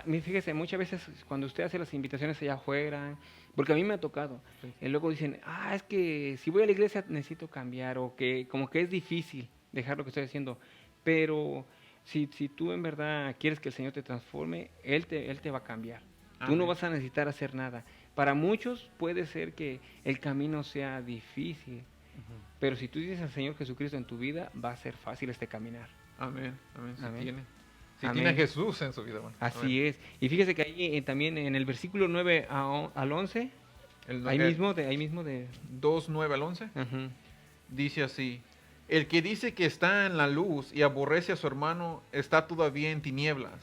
fíjese, muchas veces cuando usted hace las invitaciones allá afuera, porque a mí me ha tocado, Sí. y luego dicen, es que si voy a la iglesia necesito cambiar, o que como que es difícil dejar lo que estoy haciendo, pero si tú en verdad quieres que el Señor te transforme, Él te va a cambiar. Tú no Amén. vas a necesitar hacer nada. Para muchos puede ser que el camino sea difícil, pero si tú dices al Señor Jesucristo en tu vida, va a ser fácil este caminar. Amén. Amén. Si Amén. tiene. Si Amén. tiene a Jesús en su vida, hermano. Así es. Y fíjese que ahí también en el versículo 9 al 11, ahí mismo de... 2:9 al 11. Ujú. Dice así: el que dice que está en la luz y aborrece a su hermano está todavía en tinieblas.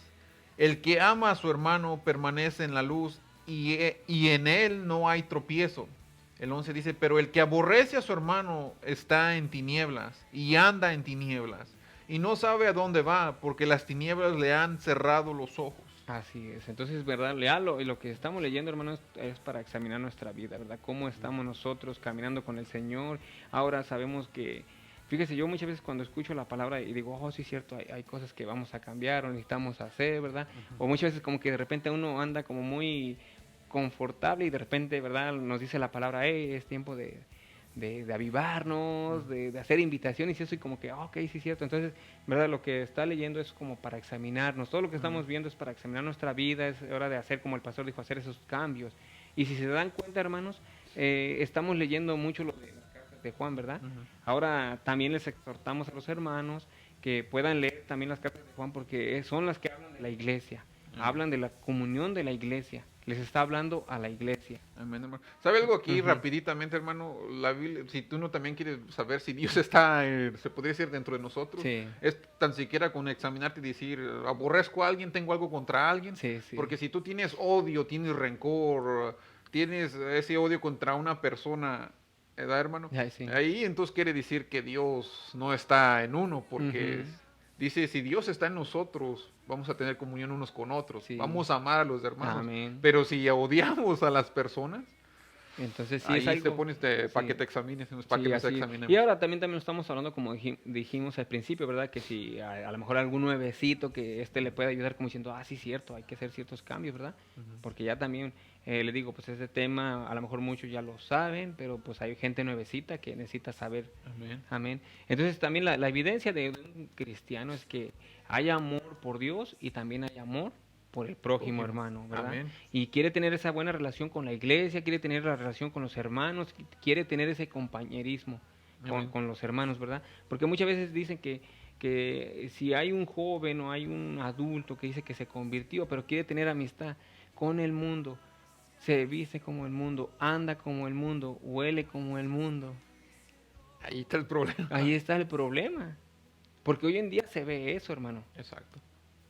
El que ama a su hermano permanece en la luz y en él no hay tropiezo. El 11 dice: pero el que aborrece a su hermano está en tinieblas y anda en tinieblas y no sabe a dónde va porque las tinieblas le han cerrado los ojos. Así es. Entonces, ¿verdad? Lealo. Y lo que estamos leyendo, hermanos, es para examinar nuestra vida, ¿verdad? Cómo estamos nosotros caminando con el Señor. Ahora sabemos que, fíjese, yo muchas veces cuando escucho la palabra y digo, sí, cierto, hay cosas que vamos a cambiar o necesitamos hacer, ¿verdad? O muchas veces como que de repente uno anda como muy confortable y de repente, ¿verdad? Nos dice la palabra, es tiempo de avivarnos, de hacer invitaciones y eso, y como que, ok, sí es cierto. Entonces, ¿verdad? Lo que está leyendo es como para examinarnos. Todo lo que estamos viendo es para examinar nuestra vida. Es hora de hacer, como el pastor dijo, hacer esos cambios. Y si se dan cuenta, hermanos, estamos leyendo mucho lo de las cartas de Juan, ¿verdad? Ahora también les exhortamos a los hermanos que puedan leer también las cartas de Juan, porque son las que hablan de la iglesia, hablan de la comunión de la iglesia, les está hablando a la iglesia. Amén, hermano. ¿Sabe algo aquí rapiditamente, hermano? La Biblia, si tú no también quieres saber si Dios está, se podría decir, dentro de nosotros, Sí. es tan siquiera con examinarte y decir, aborrezco a alguien, tengo algo contra alguien. Sí, sí. Porque si tú tienes odio, tienes rencor, tienes ese odio contra una persona, ¿verdad, hermano? Sí. Ahí entonces quiere decir que Dios no está en uno, porque Ujú. dice, si Dios está en nosotros, vamos a tener comunión unos con otros, Sí. vamos a amar a los hermanos. Amén. Pero si odiamos a las personas, Entonces sí ahí es te algo... pones para que te examines, para Sí, que nos así es. examinemos. Y ahora también estamos hablando, como dijimos al principio, ¿verdad? Que si a lo mejor algún nuevecito que le pueda ayudar como diciendo, sí, cierto, hay que hacer ciertos cambios, ¿verdad? Porque ya también, le digo, pues ese tema, a lo mejor muchos ya lo saben, pero pues hay gente nuevecita que necesita saber. Amén. Amén. Entonces también la evidencia de un cristiano es que hay amor por Dios y también hay amor por el prójimo, hermano, ¿verdad? Amén. Y quiere tener esa buena relación con la iglesia, quiere tener la relación con los hermanos, quiere tener ese compañerismo con los hermanos, ¿verdad? Porque muchas veces dicen que si hay un joven o hay un adulto que dice que se convirtió, pero quiere tener amistad con el mundo, se viste como el mundo, anda como el mundo, huele como el mundo. Ahí está el problema. Ahí está el problema. Porque hoy en día se ve eso, hermano. Exacto.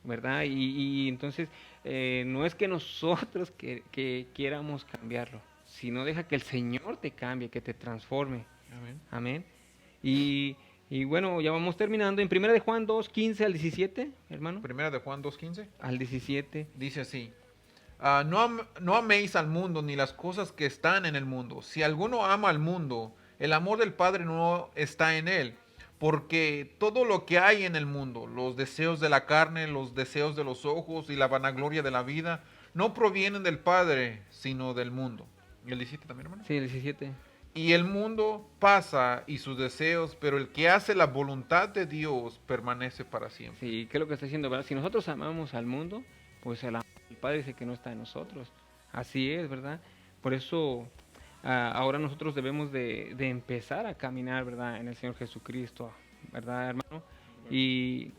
¿Verdad? Y entonces no es que nosotros que quieramos cambiarlo, sino deja que el Señor te cambie, que te transforme. Amén. Amén. Y bueno, ya vamos terminando. En 1 de Juan 2, 15 al 17, hermano. Primera de Juan 2:15 Al 17. dice así: no améis al mundo ni las cosas que están en el mundo. Si alguno ama al mundo, el amor del Padre no está en él. Porque todo lo que hay en el mundo, los deseos de la carne, los deseos de los ojos y la vanagloria de la vida, no provienen del Padre, sino del mundo. ¿Y el 17 también, hermano? Sí, el 17. Y el mundo pasa y sus deseos, pero el que hace la voluntad de Dios permanece para siempre. Sí, ¿qué es lo que está diciendo? ¿Verdad? Si nosotros amamos al mundo, pues el Padre dice que no está en nosotros. Así es, ¿verdad? Por eso ahora nosotros debemos de empezar a caminar, ¿verdad? En el Señor Jesucristo, ¿verdad, hermano? Y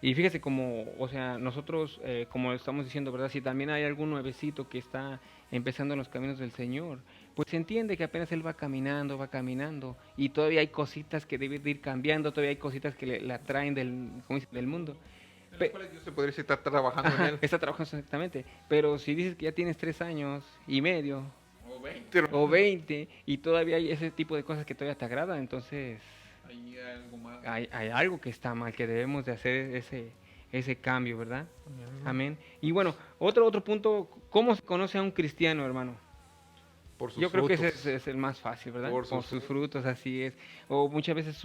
fíjese como, o sea, nosotros, como estamos diciendo, ¿verdad? Si también hay algún nuevecito que está empezando en los caminos del Señor, pues se entiende que apenas él va caminando, y todavía hay cositas que debe de ir cambiando, todavía hay cositas que le atraen como dicen, del mundo. En los cuales Dios se podría decir, está trabajando en Ajá, él. está trabajando exactamente, pero si dices que ya tienes 3 años y medio, O 20. o 20, y todavía hay ese tipo de cosas que todavía te agradan, entonces Ahí hay algo más. hay algo que está mal, que debemos de hacer ese cambio, ¿verdad? Amén. Amén. Y bueno, otro punto, ¿cómo se conoce a un cristiano, hermano? Por sus Yo creo que frutos. ese es el más fácil, ¿verdad? Por Por sus sus frutos, así es. O muchas veces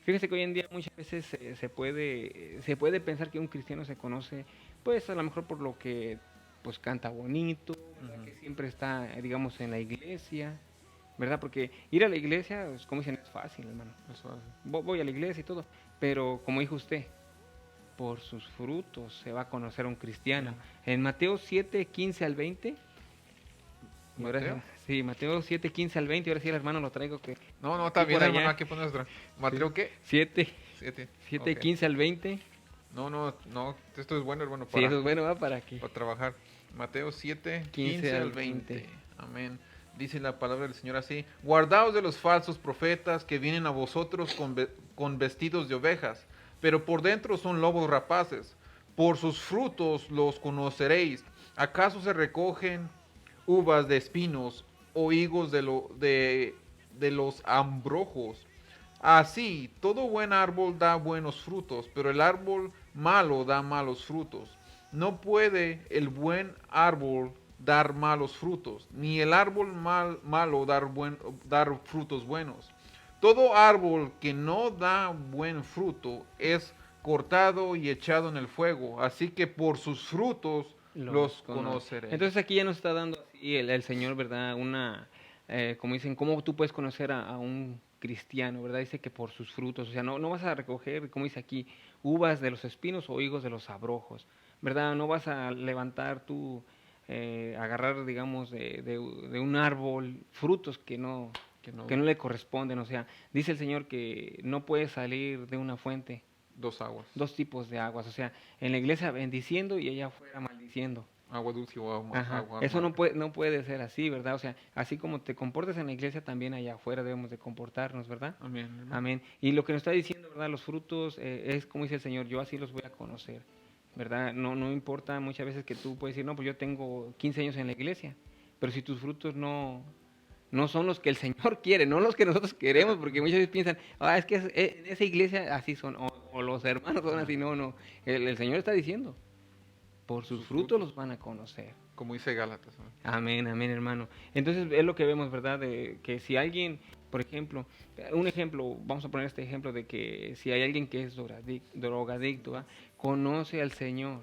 fíjese que hoy en día muchas veces se puede pensar que un cristiano se conoce, pues a lo mejor por lo que pues canta bonito, ¿verdad? Que siempre está, digamos, en la iglesia, ¿verdad? Porque ir a la iglesia, pues, como dicen, es fácil, hermano. Eso hace. Voy a la iglesia y todo, pero como dijo usted, por sus frutos se va a conocer a un cristiano. En Mateo 7:15 al 20. ¿Mateo? Sí, Mateo 7:15 al 20. Ahora sí el hermano lo traigo que... No, está aquí bien, por hermano, allá. aquí pones otra. ¿Mateo Sí. qué? 7, 7. 7:15 al 20. No, esto es bueno, hermano, Sí, para, eso es bueno, ¿va? ¿Para qué? para trabajar. Mateo 7, 15 15 al al 20. 20. Amén. Dice la palabra del Señor así: guardaos de los falsos profetas que vienen a vosotros con vestidos de ovejas, pero por dentro son lobos rapaces. Por sus frutos los conoceréis. ¿Acaso se recogen uvas de espinos o higos de los ambrojos? Así, todo buen árbol da buenos frutos, pero el árbol malo da malos frutos. No puede el buen árbol dar malos frutos, ni el árbol malo dar frutos buenos. Todo árbol que no da buen fruto es cortado y echado en el fuego, así que por sus frutos los conoceréis. Entonces aquí ya nos está dando así el Señor, ¿verdad? Como dicen, ¿cómo tú puedes conocer a un cristiano, ¿verdad? Dice que por sus frutos, o sea, no vas a recoger, como dice aquí, uvas de los espinos o higos de los abrojos, ¿verdad? No vas a levantar tú, agarrar, digamos, de un árbol frutos que no le corresponden, o sea, dice el Señor que no puede salir de una fuente Dos aguas, dos tipos de aguas, o sea, en la iglesia bendiciendo y allá afuera maldiciendo. agua dulce o Ajá. agua Eso amarga. no puede ser así, ¿verdad? O sea, así como te comportas en la iglesia, también allá afuera debemos de comportarnos, ¿verdad? Amén, hermano. Amén. Y lo que nos está diciendo, ¿verdad? Los frutos, es como dice el Señor, yo así los voy a conocer, ¿verdad? No importa muchas veces que tú puedes decir, no, pues yo tengo 15 años en la iglesia, pero si tus frutos no son los que el Señor quiere, no los que nosotros queremos, porque muchas veces piensan, es que en esa iglesia así son, o los hermanos son así, no. El Señor está diciendo, por sus frutos los van a conocer. Como dice Gálatas, ¿no? Amén, amén, hermano. Entonces es lo que vemos, ¿verdad? De que si alguien, por ejemplo, un ejemplo, vamos a poner este ejemplo de que si hay alguien que es drogadicto, ¿va? Conoce al Señor,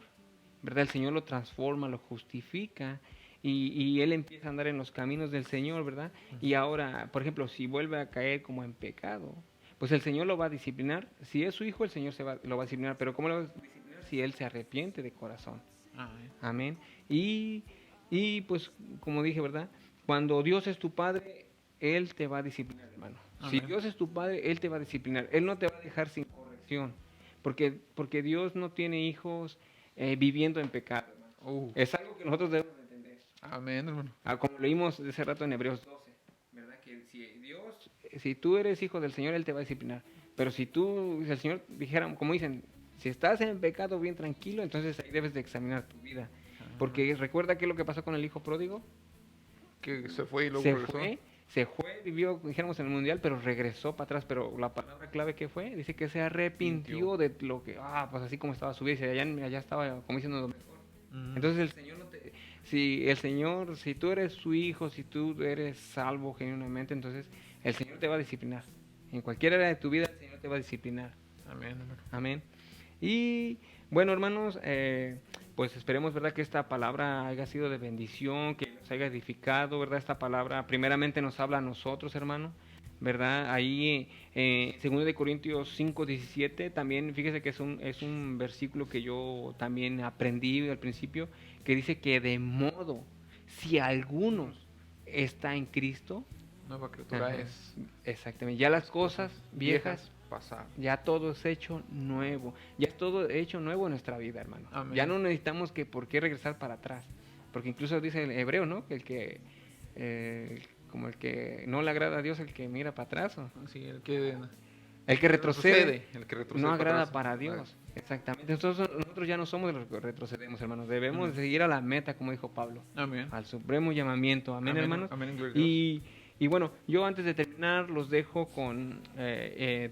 ¿verdad? El Señor lo transforma, lo justifica y él empieza a andar en los caminos del Señor, ¿verdad? Y ahora, por ejemplo, si vuelve a caer como en pecado, pues el Señor lo va a disciplinar. Si es su hijo, el Señor lo va a disciplinar, pero ¿cómo lo va a disciplinar? Si él se arrepiente de corazón. Amén. Amén. Y pues, como dije, ¿verdad? Cuando Dios es tu padre, Él te va a disciplinar, hermano. Si Amén. Dios es tu padre, Él te va a disciplinar. Él no te va a dejar sin corrección. Porque Dios no tiene hijos viviendo en pecado. Es algo que nosotros debemos entender. Amén, hermano. Como leímos hace rato en Hebreos 12, ¿verdad? Que si tú eres hijo del Señor, Él te va a disciplinar. Pero si el Señor dijera, como dicen, si estás en pecado bien tranquilo, entonces ahí debes de examinar tu vida. Porque recuerda qué es lo que pasó con el hijo pródigo. Que se fue y luego Se regresó. fue, vivió, dijéramos, en el mundial, pero regresó para atrás. Pero la palabra clave que fue, dice que se arrepintió de lo que, pues así como estaba su vida, y allá estaba como diciendo lo mejor. Entonces el Señor si tú eres su hijo, si tú eres salvo genuinamente, entonces el Señor te va a disciplinar. En cualquier área de tu vida el Señor te va a disciplinar. Amén, hermano. Amén. Y bueno, hermanos, pues esperemos, ¿verdad?, que esta palabra haya sido de bendición, que nos haya edificado, ¿verdad? Esta palabra primeramente nos habla a nosotros, hermano, ¿verdad? Ahí, 2 de Corintios 5:17, también fíjese que es un versículo que yo también aprendí al principio, que dice que de modo, si alguno está en Cristo, Nueva criatura ajá, es. exactamente, ya las cosas viejas pasar. ya todo es hecho nuevo. Ya es todo hecho nuevo en nuestra vida, hermano. Amén. Ya no necesitamos por qué regresar para atrás. porque incluso dice el hebreo, ¿no? Que como el que no le agrada a Dios, el que mira para atrás, Sí, el que retrocede, el que retrocede no para agrada atrás. para Dios. Exactamente. Entonces nosotros ya no somos de los que retrocedemos, hermanos. Debemos Amén. de seguir a la meta, como dijo Pablo, Amén. al supremo llamamiento. Amén, Amén, hermanos. amén, gloria a Dios. Y bueno, yo antes de terminar los dejo con,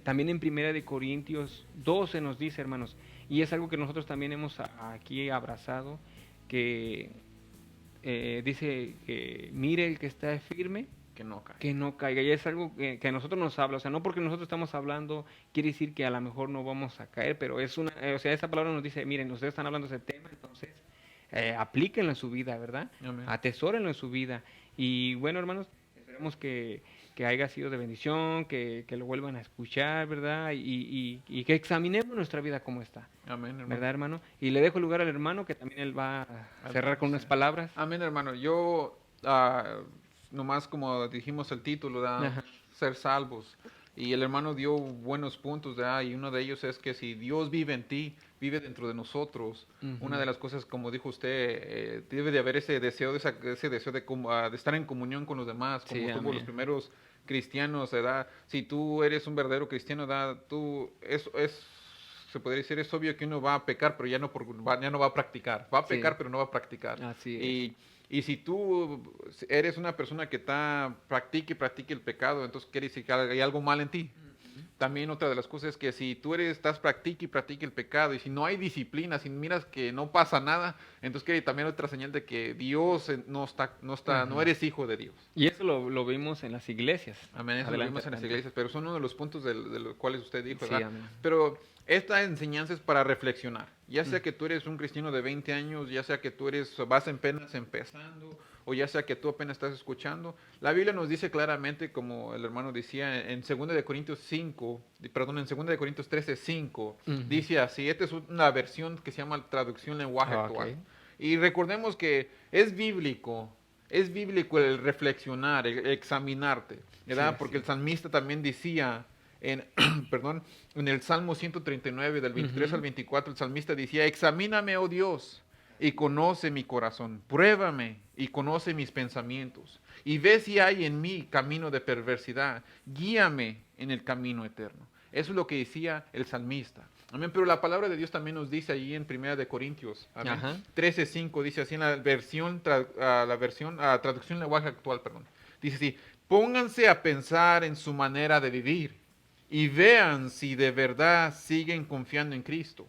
también en Primera de Corintios 12 nos dice, hermanos, y es algo que nosotros también hemos aquí abrazado, que dice que mire el que está firme, que no caiga. Y es algo que a nosotros nos habla, o sea, no porque nosotros estamos hablando quiere decir que a lo mejor no vamos a caer, pero es una, o sea, esa palabra nos dice, miren, ustedes están hablando de ese tema, entonces aplíquenlo en su vida, ¿verdad? Amén. Atesórenlo en su vida. Y bueno, hermanos, esperemos que haya sido de bendición, que lo vuelvan a escuchar, ¿verdad? Y que examinemos nuestra vida como está. Amén, hermano. ¿Verdad, hermano? Y le dejo el lugar al hermano, que también él va a cerrar con unas palabras. Amén, hermano. Yo, nomás como dijimos el título, Ajá. ser salvos. Y el hermano dio buenos puntos, ¿verdad? Y uno de ellos es que si Dios vive en ti, vive dentro de nosotros. Una de las cosas, como dijo usted, debe de haber ese deseo, ese deseo de estar en comunión con los demás, como Sí, tuvo amén. los primeros cristianos, ¿verdad? Si tú eres un verdadero cristiano, ¿verdad? Se podría decir, es obvio que uno va a pecar, pero ya no va a practicar. Va a Sí. pecar, pero no va a practicar. Así es. Y si tú eres una persona que practique el pecado, entonces quiere decir que hay algo mal en ti. También otra de las cosas es que si tú practique el pecado, y si no hay disciplina, si miras que no pasa nada, entonces que también otra señal de que Dios no eres hijo de Dios. Y eso lo vimos en las iglesias. Amén, eso lo vimos en las iglesias, pero son uno de los puntos de los cuales usted dijo, Sí, ¿verdad? amén. Pero esta enseñanza es para reflexionar, ya sea que tú eres un cristiano de 20 años, ya sea que tú vas apenas empezando, o ya sea que tú apenas estás escuchando. La Biblia nos dice claramente, como el hermano decía, en 2 de Corintios 13:5, dice así, esta es una versión que se llama traducción lenguaje actual. Y recordemos que es bíblico el reflexionar, el examinarte, ¿verdad? Sí, porque el salmista también decía perdón, en el Salmo 139, del 23 al 24, el salmista decía, examíname, oh Dios, y conoce mi corazón, pruébame y conoce mis pensamientos, y ve si hay en mí camino de perversidad, guíame en el camino eterno. Eso es lo que decía el salmista. Amén. Pero la palabra de Dios también nos dice allí en 1 de Corintios, 13:5, dice así en la traducción lenguaje actual, perdón. Dice así, pónganse a pensar en su manera de vivir y vean si de verdad siguen confiando en Cristo.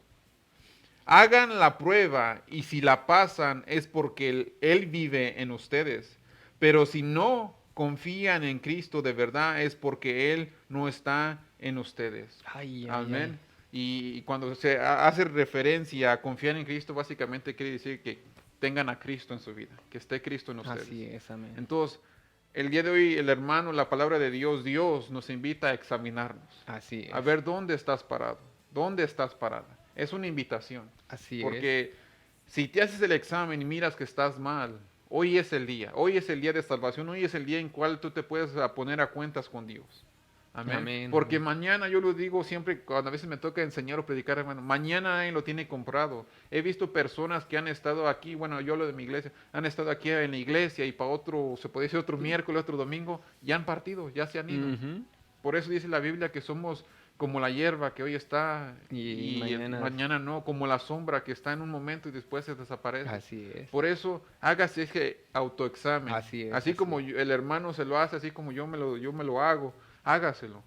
Hagan la prueba y si la pasan es porque Él vive en ustedes. Pero si no confían en Cristo de verdad es porque Él no está en ustedes. Amén. Y cuando se hace referencia a confiar en Cristo, básicamente quiere decir que tengan a Cristo en su vida, que esté Cristo en ustedes. Así es, amén. Entonces, el día de hoy, el hermano, la palabra de Dios nos invita a examinarnos. Así es. A ver dónde estás parado, dónde estás parada. Es una invitación. Así es. Porque si te haces el examen y miras que estás mal, hoy es el día de salvación, hoy es el día en cual tú te puedes poner a cuentas con Dios. Amén. Amén. Porque mañana, yo lo digo siempre, cuando a veces me toca enseñar o predicar, hermano, mañana nadie lo tiene comprado. He visto personas que han estado aquí, bueno, yo lo de mi iglesia, han estado aquí en la iglesia y para otro, se puede decir otro miércoles, otro domingo, ya han partido, ya se han ido. Por eso dice la Biblia que somos como la hierba que hoy está y mañana no, como la sombra que está en un momento y después se desaparece. Así es. Por eso hágase ese autoexamen. Así es. Así como el hermano se lo hace, así como yo me lo hago. Hágaselo.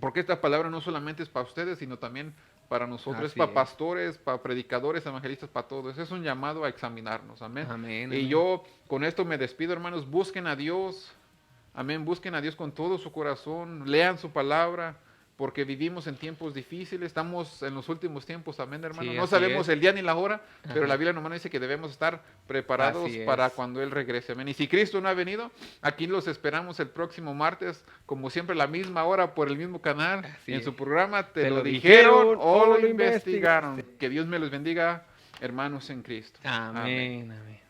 Porque esta palabra no solamente es para ustedes, sino también para nosotros. Es para pastores, para predicadores, evangelistas, para todos. Es un llamado a examinarnos. Amén. Amén. Y yo con esto me despido, hermanos. Busquen a Dios. Amén. Busquen a Dios con todo su corazón. Lean su palabra. Porque vivimos en tiempos difíciles, estamos en los últimos tiempos, amén, hermano. No sabemos el día ni la hora, pero la Biblia nomás dice que debemos estar preparados para cuando Él regrese, amén. Y si Cristo no ha venido, aquí los esperamos el próximo martes, como siempre, a la misma hora, por el mismo canal. Y en su programa, ¿Te lo dijeron o lo investigaron? Que Dios me los bendiga, hermanos en Cristo. Amén. Amén.